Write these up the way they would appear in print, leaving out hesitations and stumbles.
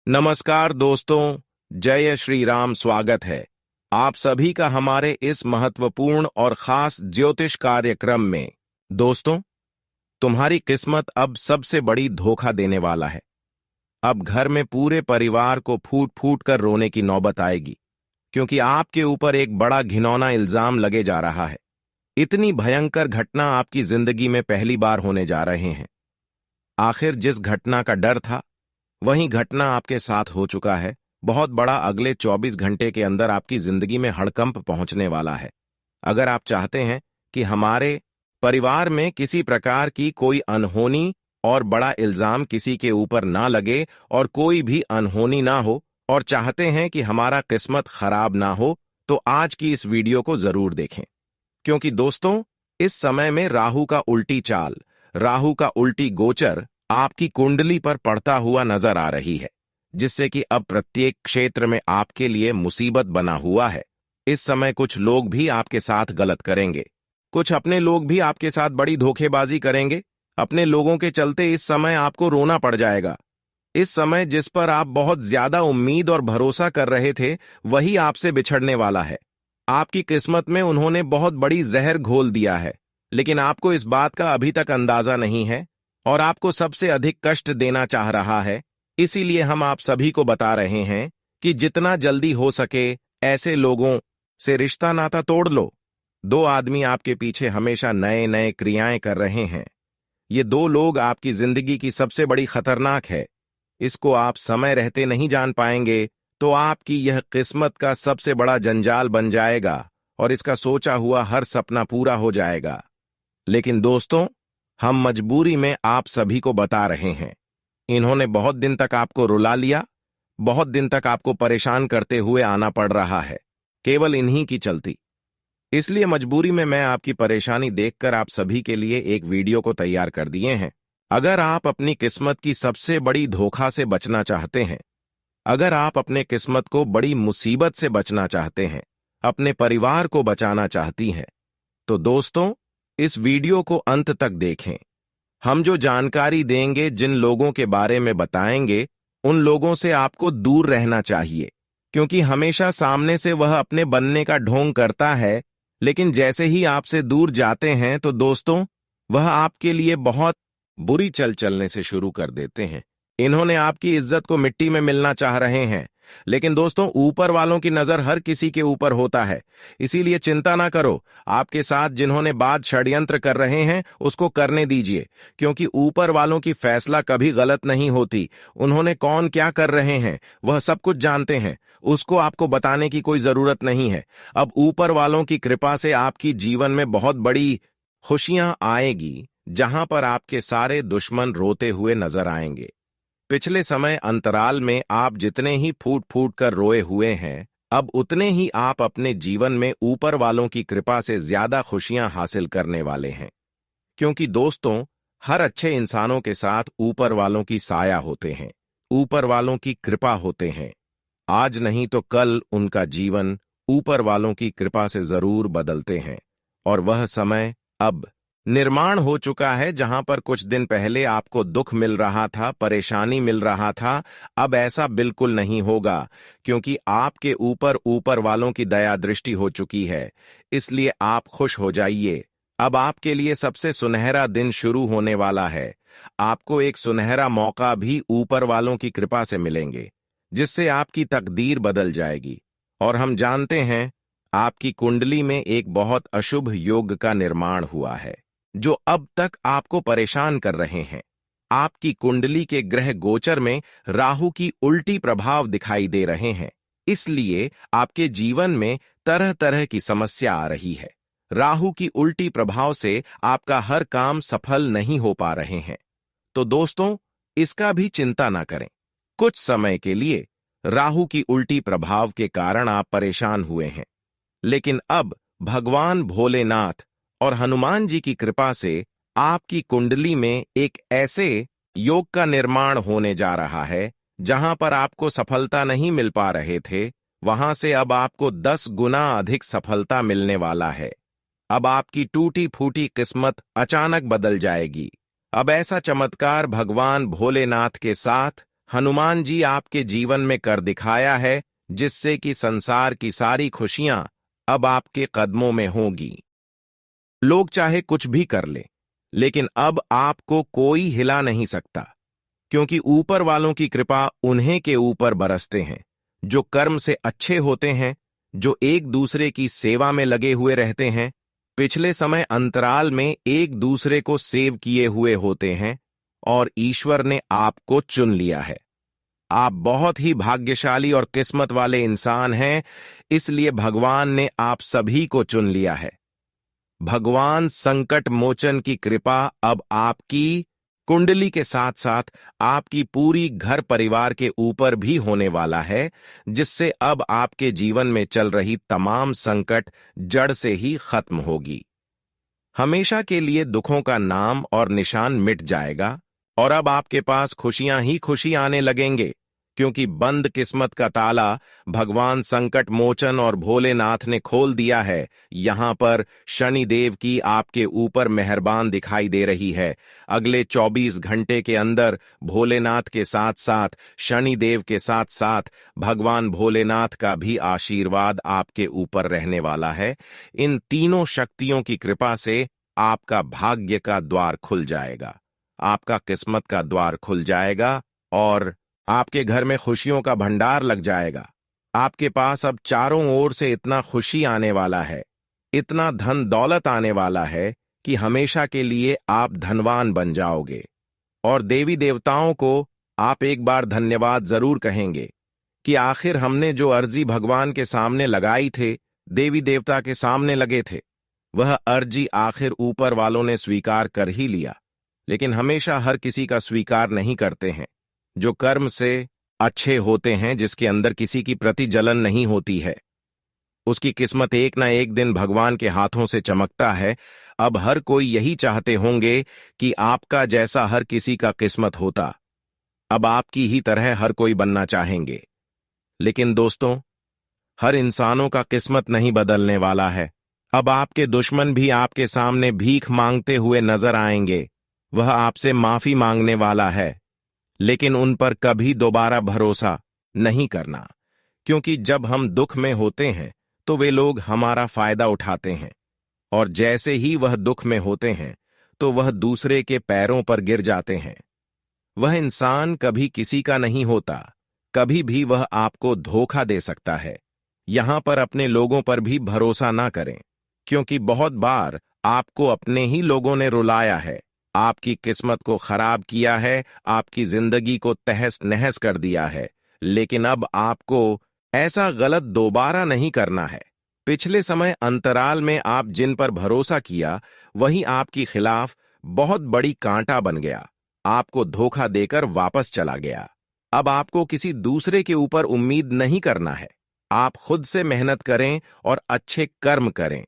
नमस्कार दोस्तों, जय श्री राम। स्वागत है आप सभी का हमारे इस महत्वपूर्ण और खास ज्योतिष कार्यक्रम में। दोस्तों, तुम्हारी किस्मत अब सबसे बड़ी धोखा देने वाला है। अब घर में पूरे परिवार को फूट फूट कर रोने की नौबत आएगी, क्योंकि आपके ऊपर एक बड़ा घिनौना इल्जाम लगे जा रहा है। इतनी भयंकर घटना आपकी जिंदगी में पहली बार होने जा रहे हैं। आखिर जिस घटना का डर था, वही घटना आपके साथ हो चुका है। बहुत बड़ा अगले 24 घंटे के अंदर आपकी जिंदगी में हड़कंप पहुंचने वाला है। अगर आप चाहते हैं कि हमारे परिवार में किसी प्रकार की कोई अनहोनी और बड़ा इल्जाम किसी के ऊपर ना लगे और कोई भी अनहोनी ना हो, और चाहते हैं कि हमारा किस्मत खराब ना हो, तो आज की इस वीडियो को जरूर देखें। क्योंकि दोस्तों, इस समय में राहु का उल्टी चाल, राहु का उल्टी गोचर आपकी कुंडली पर पड़ता हुआ नजर आ रही है, जिससे कि अब प्रत्येक क्षेत्र में आपके लिए मुसीबत बना हुआ है। इस समय कुछ लोग भी आपके साथ गलत करेंगे, कुछ अपने लोग भी आपके साथ बड़ी धोखेबाजी करेंगे। अपने लोगों के चलते इस समय आपको रोना पड़ जाएगा। इस समय जिस पर आप बहुत ज्यादा उम्मीद और भरोसा कर रहे थे, वही आपसे बिछड़ने वाला है। आपकी किस्मत में उन्होंने बहुत बड़ी जहर घोल दिया है, लेकिन आपको इस बात का अभी तक अंदाजा नहीं है और आपको सबसे अधिक कष्ट देना चाह रहा है। इसीलिए हम आप सभी को बता रहे हैं कि जितना जल्दी हो सके ऐसे लोगों से रिश्ता नाता तोड़ लो। दो आदमी आपके पीछे हमेशा नए नए क्रियाएं कर रहे हैं। ये दो लोग आपकी जिंदगी की सबसे बड़ी खतरनाक है। इसको आप समय रहते नहीं जान पाएंगे तो आपकी यह किस्मत का सबसे बड़ा जंजाल बन जाएगा और इसका सोचा हुआ हर सपना पूरा हो जाएगा। लेकिन दोस्तों, हम मजबूरी में आप सभी को बता रहे हैं। इन्होंने बहुत दिन तक आपको रुला लिया, बहुत दिन तक आपको परेशान करते हुए आना पड़ रहा है, केवल इन्हीं की चलती। इसलिए मजबूरी में मैं आपकी परेशानी देखकर आप सभी के लिए एक वीडियो को तैयार कर दिए हैं। अगर आप अपनी किस्मत की सबसे बड़ी धोखा से बचना चाहते हैं, अगर आप अपने किस्मत को बड़ी मुसीबत से बचना चाहते हैं, अपने परिवार को बचाना चाहती हैं, तो दोस्तों, इस वीडियो को अंत तक देखें। हम जो जानकारी देंगे, जिन लोगों के बारे में बताएंगे, उन लोगों से आपको दूर रहना चाहिए, क्योंकि हमेशा सामने से वह अपने बनने का ढोंग करता है, लेकिन जैसे ही आपसे दूर जाते हैं तो दोस्तों, वह आपके लिए बहुत बुरी चलने से शुरू कर देते हैं। इन्होंने आपकी इज्जत को मिट्टी में मिलना चाह रहे हैं, लेकिन दोस्तों, ऊपर वालों की नजर हर किसी के ऊपर होता है। इसीलिए चिंता ना करो। आपके साथ जिन्होंने बात षड्यंत्र कर रहे हैं, उसको करने दीजिए, क्योंकि ऊपर वालों की फैसला कभी गलत नहीं होती। उन्होंने कौन क्या कर रहे हैं वह सब कुछ जानते हैं, उसको आपको बताने की कोई जरूरत नहीं है। अब ऊपर वालों की कृपा से आपकी जीवन में बहुत बड़ी खुशियां आएगी, जहां पर आपके सारे दुश्मन रोते हुए नजर आएंगे। पिछले समय अंतराल में आप जितने ही फूट फूट कर रोए हुए हैं, अब उतने ही आप अपने जीवन में ऊपर वालों की कृपा से ज्यादा खुशियां हासिल करने वाले हैं। क्योंकि दोस्तों, हर अच्छे इंसानों के साथ ऊपर वालों की साया होते हैं, ऊपर वालों की कृपा होते हैं। आज नहीं तो कल उनका जीवन ऊपर वालों की कृपा से जरूर बदलते हैं। और वह समय अब निर्माण हो चुका है, जहां पर कुछ दिन पहले आपको दुख मिल रहा था, परेशानी मिल रहा था, अब ऐसा बिल्कुल नहीं होगा, क्योंकि आपके ऊपर ऊपर वालों की दया दृष्टि हो चुकी है। इसलिए आप खुश हो जाइए। अब आपके लिए सबसे सुनहरा दिन शुरू होने वाला है। आपको एक सुनहरा मौका भी ऊपर वालों की कृपा से मिलेंगे, जिससे आपकी तकदीर बदल जाएगी। और हम जानते हैं, आपकी कुंडली में एक बहुत अशुभ योग का निर्माण हुआ है, जो अब तक आपको परेशान कर रहे हैं। आपकी कुंडली के ग्रह गोचर में राहु की उल्टी प्रभाव दिखाई दे रहे हैं, इसलिए आपके जीवन में तरह तरह की समस्या आ रही है। राहु की उल्टी प्रभाव से आपका हर काम सफल नहीं हो पा रहे हैं। तो दोस्तों, इसका भी चिंता ना करें। कुछ समय के लिए राहु की उल्टी प्रभाव के कारण आप परेशान हुए हैं, लेकिन अब भगवान भोलेनाथ और हनुमान जी की कृपा से आपकी कुंडली में एक ऐसे योग का निर्माण होने जा रहा है, जहां पर आपको सफलता नहीं मिल पा रहे थे, वहां से अब आपको 10 गुना अधिक सफलता मिलने वाला है। अब आपकी टूटी फूटी किस्मत अचानक बदल जाएगी। अब ऐसा चमत्कार भगवान भोलेनाथ के साथ हनुमान जी आपके जीवन में कर दिखाया है, जिससे कि संसार की सारी खुशियां अब आपके कदमों में होंगी। लोग चाहे कुछ भी कर ले, लेकिन अब आपको कोई हिला नहीं सकता, क्योंकि ऊपर वालों की कृपा उन्हें के ऊपर बरसते हैं जो कर्म से अच्छे होते हैं, जो एक दूसरे की सेवा में लगे हुए रहते हैं, पिछले समय अंतराल में एक दूसरे को सेव किए हुए होते हैं, और ईश्वर ने आपको चुन लिया है। आप बहुत ही भाग्यशाली और किस्मत वाले इंसान हैं, इसलिए भगवान ने आप सभी को चुन लिया है। भगवान संकट मोचन की कृपा अब आपकी कुंडली के साथ साथ आपकी पूरी घर परिवार के ऊपर भी होने वाला है, जिससे अब आपके जीवन में चल रही तमाम संकट जड़ से ही खत्म होगी। हमेशा के लिए दुखों का नाम और निशान मिट जाएगा, और अब आपके पास खुशियां ही खुशी आने लगेंगे, क्योंकि बंद किस्मत का ताला भगवान संकट मोचन और भोलेनाथ ने खोल दिया है। यहां पर शनि देव की आपके ऊपर मेहरबान दिखाई दे रही है। अगले 24 घंटे के अंदर भोलेनाथ के साथ साथ शनि देव के साथ साथ भगवान भोलेनाथ का भी आशीर्वाद आपके ऊपर रहने वाला है। इन तीनों शक्तियों की कृपा से आपका भाग्य का द्वार खुल जाएगा, आपका किस्मत का द्वार खुल जाएगा, और आपके घर में खुशियों का भंडार लग जाएगा। आपके पास अब चारों ओर से इतना खुशी आने वाला है, इतना धन दौलत आने वाला है कि हमेशा के लिए आप धनवान बन जाओगे। और देवी देवताओं को आप एक बार धन्यवाद जरूर कहेंगे कि आखिर हमने जो अर्जी भगवान के सामने लगाई थे, देवी देवता के सामने लगे थे, वह अर्जी आखिर ऊपर वालों ने स्वीकार कर ही लिया। लेकिन हमेशा हर किसी का स्वीकार नहीं करते हैं। जो कर्म से अच्छे होते हैं, जिसके अंदर किसी की प्रति जलन नहीं होती है, उसकी किस्मत एक ना एक दिन भगवान के हाथों से चमकता है। अब हर कोई यही चाहते होंगे कि आपका जैसा हर किसी का किस्मत होता। अब आपकी ही तरह हर कोई बनना चाहेंगे। लेकिन दोस्तों, हर इंसानों का किस्मत नहीं बदलने वाला है। अब आपके दुश्मन भी आपके सामने भीख मांगते हुए नजर आएंगे। वह आपसे माफी मांगने वाला है, लेकिन उन पर कभी दोबारा भरोसा नहीं करना, क्योंकि जब हम दुख में होते हैं तो वे लोग हमारा फायदा उठाते हैं, और जैसे ही वह दुख में होते हैं तो वह दूसरे के पैरों पर गिर जाते हैं। वह इंसान कभी किसी का नहीं होता, कभी भी वह आपको धोखा दे सकता है। यहां पर अपने लोगों पर भी भरोसा ना करें, क्योंकि बहुत बार आपको अपने ही लोगों ने रुलाया है, आपकी किस्मत को खराब किया है, आपकी जिंदगी को तहस नहस कर दिया है। लेकिन अब आपको ऐसा गलत दोबारा नहीं करना है। पिछले समय अंतराल में आप जिन पर भरोसा किया, वही आपके खिलाफ बहुत बड़ी कांटा बन गया, आपको धोखा देकर वापस चला गया। अब आपको किसी दूसरे के ऊपर उम्मीद नहीं करना है। आप खुद से मेहनत करें और अच्छे कर्म करें।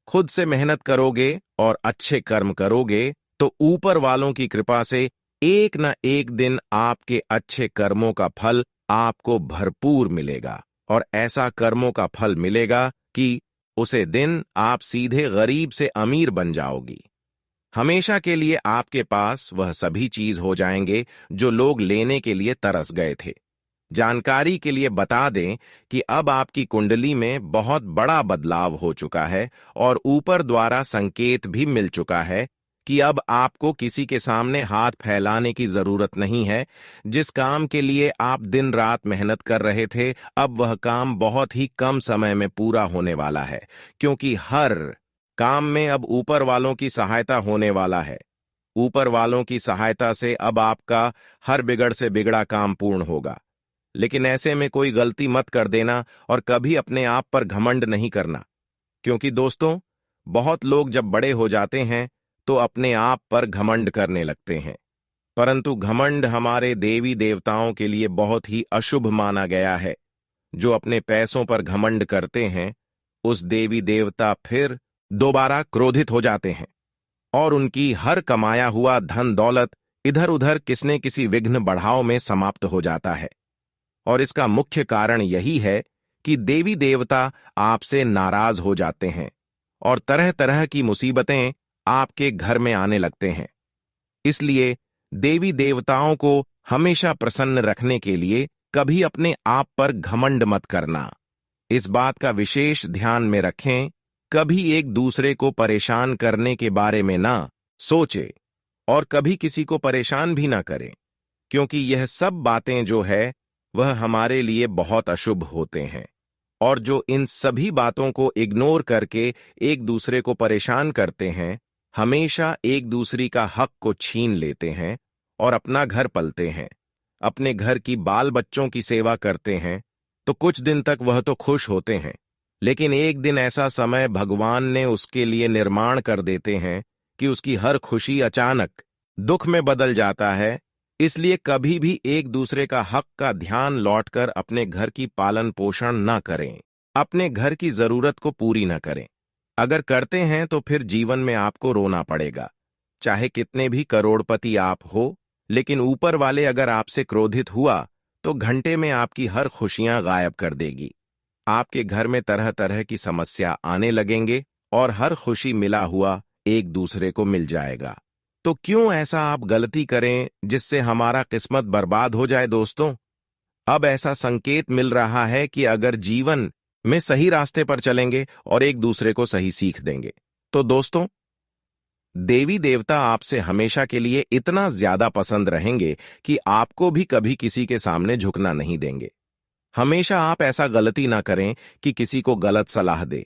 खुद से मेहनत करोगे और अच्छे कर्म करोगे तो ऊपर वालों की कृपा से एक न एक दिन आपके अच्छे कर्मों का फल आपको भरपूर मिलेगा, और ऐसा कर्मों का फल मिलेगा कि उसे दिन आप सीधे गरीब से अमीर बन जाओगी। हमेशा के लिए आपके पास वह सभी चीज हो जाएंगे जो लोग लेने के लिए तरस गए थे। जानकारी के लिए बता दें कि अब आपकी कुंडली में बहुत बड़ा बदलाव हो चुका है, और ऊपर द्वारा संकेत भी मिल चुका है कि अब आपको किसी के सामने हाथ फैलाने की जरूरत नहीं है। जिस काम के लिए आप दिन रात मेहनत कर रहे थे, अब वह काम बहुत ही कम समय में पूरा होने वाला है, क्योंकि हर काम में अब ऊपर वालों की सहायता होने वाला है। ऊपर वालों की सहायता से अब आपका हर बिगड़ से बिगड़ा काम पूर्ण होगा। लेकिन ऐसे में कोई गलती मत कर देना, और कभी अपने आप पर घमंड नहीं करना, क्योंकि दोस्तों, बहुत लोग जब बड़े हो जाते हैं तो अपने आप पर घमंड करने लगते हैं। परंतु घमंड हमारे देवी देवताओं के लिए बहुत ही अशुभ माना गया है। जो अपने पैसों पर घमंड करते हैं, उस देवी देवता फिर दोबारा क्रोधित हो जाते हैं, और उनकी हर कमाया हुआ धन दौलत इधर उधर किसने किसी विघ्न बढ़ाव में समाप्त हो जाता है। और इसका मुख्य कारण यही है कि देवी देवता आपसे नाराज हो जाते हैं, और तरह तरह की मुसीबतें आपके घर में आने लगते हैं। इसलिए देवी देवताओं को हमेशा प्रसन्न रखने के लिए कभी अपने आप पर घमंड मत करना। इस बात का विशेष ध्यान में रखें, कभी एक दूसरे को परेशान करने के बारे में ना सोचे और कभी किसी को परेशान भी ना करें, क्योंकि यह सब बातें जो है वह हमारे लिए बहुत अशुभ होते हैं। और जो इन सभी बातों को इग्नोर करके एक दूसरे को परेशान करते हैं, हमेशा एक दूसरे का हक को छीन लेते हैं और अपना घर पलते हैं, अपने घर की बाल बच्चों की सेवा करते हैं, तो कुछ दिन तक वह तो खुश होते हैं, लेकिन एक दिन ऐसा समय भगवान ने उसके लिए निर्माण कर देते हैं कि उसकी हर खुशी अचानक दुख में बदल जाता है। इसलिए कभी भी एक दूसरे का हक का ध्यान लौटकर अपने घर की पालन पोषण न करें, अपने घर की जरूरत को पूरी न करें। अगर करते हैं तो फिर जीवन में आपको रोना पड़ेगा, चाहे कितने भी करोड़पति आप हो, लेकिन ऊपर वाले अगर आपसे क्रोधित हुआ तो घंटे में आपकी हर खुशियां गायब कर देगी। आपके घर में तरह तरह की समस्या आने लगेंगे और हर खुशी मिला हुआ एक दूसरे को मिल जाएगा। तो क्यों ऐसा आप गलती करें जिससे हमारा किस्मत बर्बाद हो जाए दोस्तों? अब ऐसा संकेत मिल रहा है कि अगर जीवन में सही रास्ते पर चलेंगे और एक दूसरे को सही सीख देंगे, तो दोस्तों देवी देवता आपसे हमेशा के लिए इतना ज्यादा पसंद रहेंगे कि आपको भी कभी किसी के सामने झुकना नहीं देंगे। हमेशा आप ऐसा गलती ना करें कि किसी को गलत सलाह दें।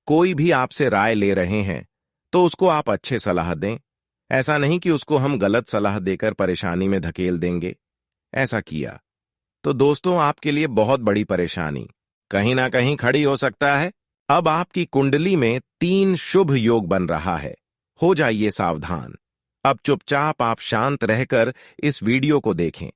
कोई भी आपसे राय ले रहे हैं तो उसको आप अच्छे सलाह दें, ऐसा नहीं कि उसको हम गलत सलाह देकर परेशानी में धकेल देंगे। ऐसा किया तो दोस्तों आपके लिए बहुत बड़ी परेशानी कहीं ना कहीं खड़ी हो सकता है। अब आपकी कुंडली में 3 शुभ योग बन रहा है, हो जाइए सावधान। अब चुपचाप आप शांत रहकर इस वीडियो को देखें।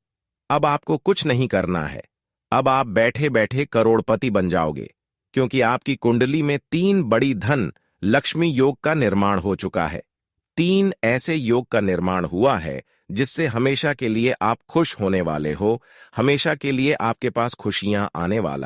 अब आपको कुछ नहीं करना है, अब आप बैठे बैठे करोड़पति बन जाओगे, क्योंकि आपकी कुंडली में 3 बड़ी धन लक्ष्मी योग का निर्माण हो चुका है। 3 ऐसे योग का निर्माण हुआ है जिससे हमेशा के लिए आप खुश होने वाले हो, हमेशा के लिए आपके पास खुशियां आने वाला है।